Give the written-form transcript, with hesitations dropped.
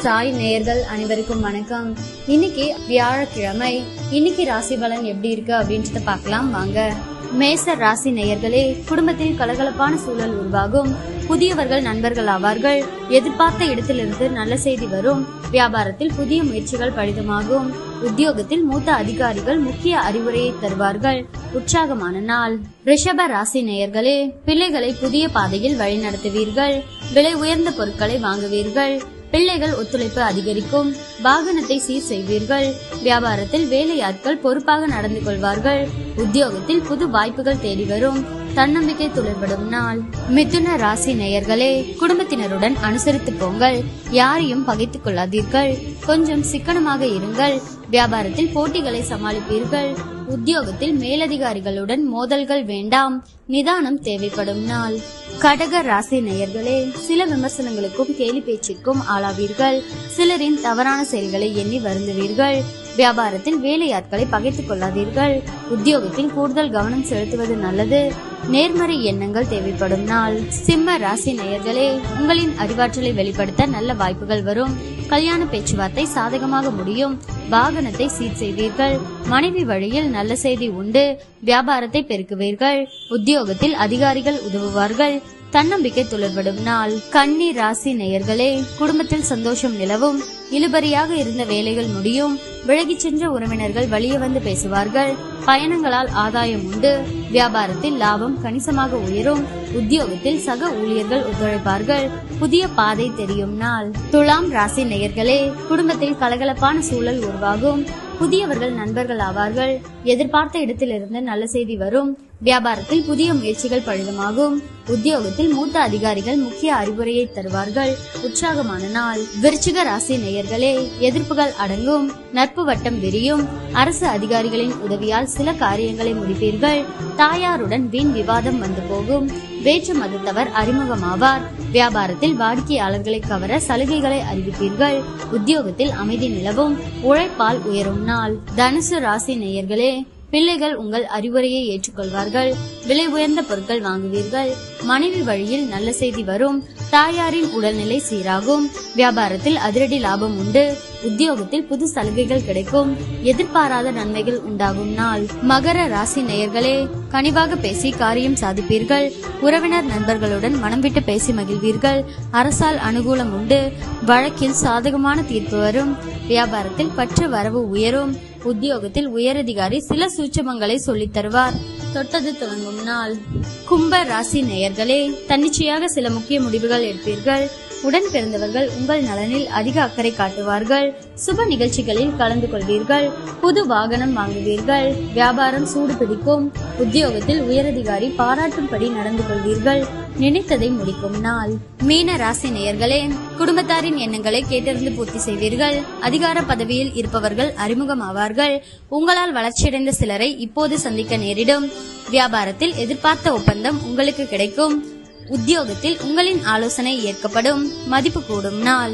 சாய் நேயர்கள் அனைவருக்கும் வணக்கம். இன்னைக்கு வியாழக்கிழமை. இன்னைக்கு ராசி பலன் எப்படி இருக்கு அப்படின்றத பார்க்கலாம் வாங்க. மேச ராசி நேயர்களே, குடும்பத்தில் கலகலப்பான சூழல் உருவாகும். புதியவர்கள் நண்பர்கள் ஆவார்கள். எதிர்பார்த்த இடத்திலிருந்து நல்ல செய்தி வரும். வியாபாரத்தில் புதிய முயற்சிகள் பலிதமாகும். உத்தியோகத்தில் மூத்த அதிகாரிகள் முக்கிய அறிவுரையை தருவார்கள். உற்சாகமான நாள். ரிஷப ராசி நேயர்களே, பிள்ளைகளை புதிய பாதையில் வழிநடத்துவீர்கள். விலை உயர்ந்த பொருட்களை வாங்குவீர்கள். பிள்ளைகள் ஒத்துழைப்பு அதிகரிக்கும். வாகனத்தை சீர் செய்வீர்கள். வியாபாரத்தில் வேலையாட்கள் பொறுப்பாக நடந்து கொள்வார்கள். உத்தியோகத்தில் புது வாய்ப்புகள் தேடி வரும். தன்னம்பிக்கை துளிர்படும் நாள். மிதுன ராசி நேயர்களே, குடும்பத்தினருடன் அனுசரித்து போங்கள். யாரையும் பகைத்துக் கொள்ளாதீர்கள். கொஞ்சம் சிக்கனமாக இருங்கள். வியாபாரத்தில் போட்டிகளை சமாளிப்பீர்கள். உத்தியோகத்தில் மேலதிகாரிகளுடன் மோதல்கள் வேண்டாம். நிதானம் தேவைப்படும் நாள். கடக ராசி நேயர்களே, சில விமர்சனங்களுக்கும் கேலி பேச்சிற்கும் ஆளாவீர்கள். சிலரின் தவறான செயல்களை எண்ணி வருந்துவீர்கள். வியாபாரத்தில் வேலையாட்களை பகைத்துக் கொள்ளாதீர்கள். உத்தியோகத்தில் கூடுதல் கவனம் செலுத்துவது நல்லது. நேர்மறை எண்ணங்கள் தேவைப்படும் நாள். சிம்ம ராசி நேயர்களே, உங்களின் அறிவாற்றலை வெளிப்படுத்த நல்ல வாய்ப்புகள் வரும். கல்யாண பேச்சுவார்த்தை சாதகமாக முடியும். வாகனத்தை சீர் செய்வீர்கள். மனைவி வழியில் நல்ல செய்தி உண்டு. வியாபாரத்தை பெருக்குவீர்கள். உத்தியோகத்தில் அதிகாரிகள் உதவுவார்கள். தன்னம்பிக்கை துளிர்படும் நாள். கன்னி ராசி நேயர்களே, குடும்பத்தில் சந்தோஷம் நிலவும். இழுபறியாக இருந்த வேலைகள் முடியும். விலகிச் சென்ற உறவினர்கள் வழிய வந்து பேசுவார்கள். பயணங்களால் ஆதாயம் உண்டு. வியாபாரத்தில் லாபம் கணிசமாக உயரும். உத்தியோகத்தில் சக ஊழியர்கள் ஒத்துழைப்பார்கள். புதிய பாதை தெரியும் நாள். துலாம் ராசி நேயர்களே, குடும்பத்தில் கலகலப்பான சூழல் உருவாகும். புதியவர்கள் நண்பர்கள் ஆவார்கள். எதிர்பார்த்த இடத்திலிருந்து நல்ல செய்தி வரும். வியாபாரத்தில் புதிய முயற்சிகள் பலிதமாகும். உத்தியோகத்தில் மூத்த அதிகாரிகள் முக்கிய அறிவுரையை தருவார்கள். உற்சாகமான நாள். விருச்சிக ராசி நேயர்களே, எதிர்ப்புகள் அடங்கும். நட்பு வட்டம் விரியும். அரசு அதிகாரிகளின் உதவியால் சில காரியங்களை முடிப்பீர்கள். தாயாருடன் வீண் விவாதம் வந்து போகும். வேற்று மதத்தவர் அறிமுகமாவார். வியாபாரத்தில் வாடிக்கையாளர்களை கவர சலுகைகளை அறிவிப்பீர்கள். உத்தியோகத்தில் அமைதி நிலவும். உழைப்பால் உயரும் நாள். தனுசு ராசி நேயர்களே, பிள்ளைகள் உங்கள் அறிவுரையை ஏற்றுக்கொள்வார்கள். விலை உயர்ந்த பொருட்கள் வாங்குவீர்கள். மனைவி வழியில் நல்ல செய்தி வரும். தாயாரின் உடல்நிலை சீராகும். வியாபாரத்தில் அதிரடி லாபம் உண்டு. உத்தியோகத்தில் புது சலுகைகள் கிடைக்கும். எதிர்பாராத நன்மைகள் உண்டாகும் நாள். மகர ராசி நேயர்களே, கனிவாக பேசி காரியம் சாதிப்பீர்கள். உறவினர் நண்பர்களுடன் மனம் விட்டு பேசி மகிழ்வீர்கள். அரசால் அனுகூலம் உண்டு. வழக்கில் சாதகமான தீர்ப்பு வரும். வியாபாரத்தில் பற்று வரவு உயரும். உத்தியோகத்தில் உயரதிகாரி சில சூட்சமங்களை சொல்லித் தருவார். தொட்டது தொடங்கும் நாள். கும்ப ராசி நேயர்களே, தன்னிச்சையாக சில முக்கிய முடிவுகள் எடுப்பீர்கள். உடன் பிறந்தவர்கள் உங்கள் நலனில் அதிக அக்கறை காட்டுவார்கள். சுப நிகழ்ச்சிகளில் கலந்து கொள்வீர்கள். புது வாகனம் வாங்குவீர்கள். வியாபாரம் சூடு பிடிக்கும். உத்தியோகத்தில் உயரதிகாரி பாராட்டும்படி நடந்து கொள்வீர்கள். நினைத்ததை முடிக்கும் நாள். மீன ராசி நேயர்களே, குடும்பத்தாரின் எண்ணங்களை கேட்டறிந்து பூர்த்தி செய்வீர்கள். அதிகார பதவியில் இருப்பவர்கள் அறிமுகமாவார்கள். உங்களால் வளர்ச்சியடைந்த சிலரை இப்போது சந்திக்க நேரிடும். வியாபாரத்தில் எதிர்பார்த்த ஒப்பந்தம் உங்களுக்கு கிடைக்கும். உத்தியோகத்தில் உங்களின் ஆலோசனை ஏற்கப்படும். மதிப்பு கூடும் நாள்.